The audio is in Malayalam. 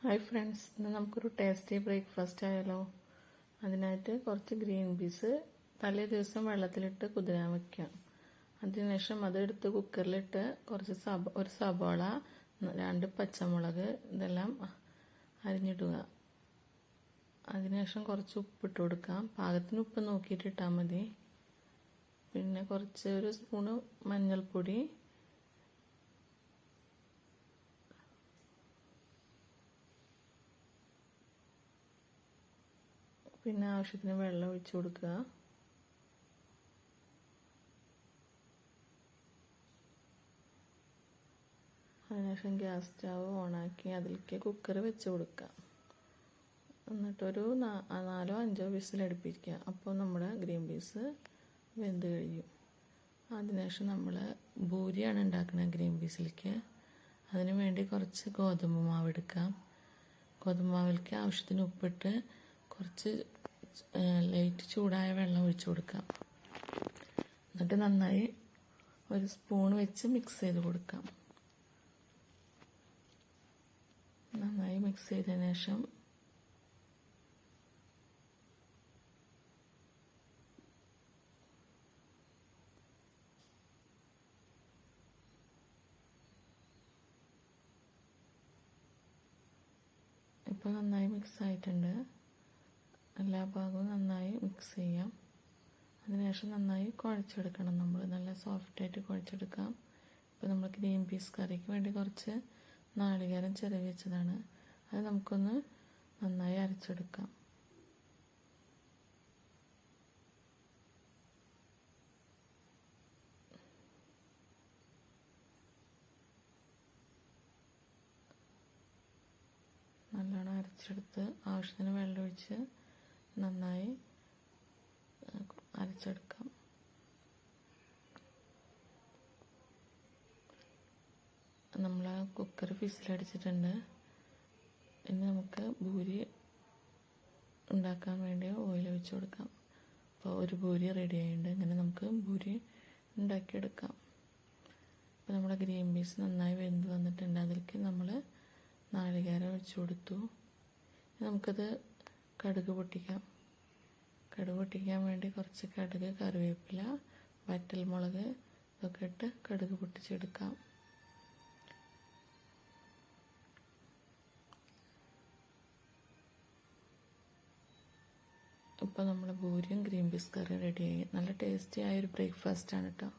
ഹായ് ഫ്രണ്ട്സ്, ഇന്ന് നമുക്കൊരു ടേസ്റ്റി ബ്രേക്ക്ഫാസ്റ്റ് ആയാലോ. അതിനായിട്ട് കുറച്ച് ഗ്രീൻ പീസ് തലേ ദിവസം വെള്ളത്തിലിട്ട് കുതിരാൻ വയ്ക്കാം. അതിനുശേഷം അതെടുത്ത് കുക്കറിലിട്ട് കുറച്ച് ഒരു സബോള, 2 പച്ചമുളക് ഇതെല്ലാം അരിഞ്ഞിടുക. അതിനുശേഷം കുറച്ച് ഉപ്പിട്ട് കൊടുക്കാം. പാകത്തിന് ഉപ്പ് നോക്കിയിട്ട് ഇട്ടാൽ മതി. പിന്നെ ഒരു സ്പൂണ് മഞ്ഞൾപ്പൊടി, പിന്നെ ആവശ്യത്തിന് വെള്ളം ഒഴിച്ചു കൊടുക്കുക. അതിനുശേഷം ഗ്യാസ് സ്റ്റവ് ഓണാക്കി അതിലേക്ക് കുക്കർ വെച്ച് കൊടുക്കുക. എന്നിട്ടൊരു 4-5 വിസിലടുപ്പിക്കുക. അപ്പോൾ നമ്മുടെ ഗ്രീൻ പീസ് വെന്ത് കഴിയും. അതിനുശേഷം നമ്മൾ ഭൂരിയാണ് ഉണ്ടാക്കുന്നത് ഗ്രീൻ പീസിലേക്ക്. അതിനു വേണ്ടി കുറച്ച് ഗോതമ്പ് മാവ് എടുക്കാം. ഗോതമ്പ് മാവിലേക്ക് ആവശ്യത്തിന് ഉപ്പിട്ട് കുറച്ച് ലൈറ്റ് ചൂടായ വെള്ളം ഒഴിച്ചു കൊടുക്കാം. എന്നിട്ട് നന്നായി ഒരു സ്പൂൺ വെച്ച് മിക്സ് ചെയ്ത് കൊടുക്കാം. നന്നായി മിക്സ് ചെയ്തതിന് ശേഷം ഇപ്പോൾ നന്നായി മിക്സ് ആയിട്ടുണ്ട്. എല്ലാ ഭാഗവും നന്നായി മിക്സ് ചെയ്യാം. അതിനുശേഷം നന്നായി കുഴച്ചെടുക്കണം. നമ്മൾ നല്ല സോഫ്റ്റായിട്ട് കുഴച്ചെടുക്കാം. ഇപ്പോൾ നമ്മൾ ഗ്രീൻ പീസ് കറിക്ക് വേണ്ടി കുറച്ച് നാളികേരം ചിരവി വെച്ചതാണ്. അത് നമുക്കൊന്ന് നന്നായി അരച്ചെടുക്കാം. നല്ലോണം അരച്ചെടുത്ത് ആവശ്യത്തിന് വെള്ളമൊഴിച്ച് നന്നായി അരച്ചെടുക്കാം. നമ്മൾ കുക്കർ വിസിലടിച്ചിട്ടുണ്ട്. ഇനി നമുക്ക് ഭൂരി ഉണ്ടാക്കാൻ വേണ്ടി ഓയിൽ ഒഴിച്ച് കൊടുക്കാം. അപ്പോൾ ഒരു ഭൂരി റെഡി ആയിട്ടുണ്ട്. ഇങ്ങനെ നമുക്ക് ഭൂരി ഉണ്ടാക്കിയെടുക്കാം. അപ്പോൾ നമ്മുടെ ഗ്രീൻ പീസ് നന്നായി വെന്ത് വന്നിട്ടുണ്ട്. അതിലേക്ക് നമ്മൾ നാളികേരം ഒഴിച്ചു കൊടുത്തു. നമുക്കത് കടുക് പൊട്ടിക്കാം. കടുക് പൊട്ടിക്കാൻ വേണ്ടി കുറച്ച് കടുക്, കറിവേപ്പില, വറ്റൽമുളക് ഇതൊക്കെ ഇട്ട് കടുക് പൊട്ടിച്ചെടുക്കാം. ഇപ്പോൾ നമ്മൾ ഭൂരിയും ഗ്രീൻ പീസ് കറിയും റെഡിയായി. നല്ല ടേസ്റ്റി ആയൊരു ബ്രേക്ക്ഫാസ്റ്റാണ് കേട്ടോ.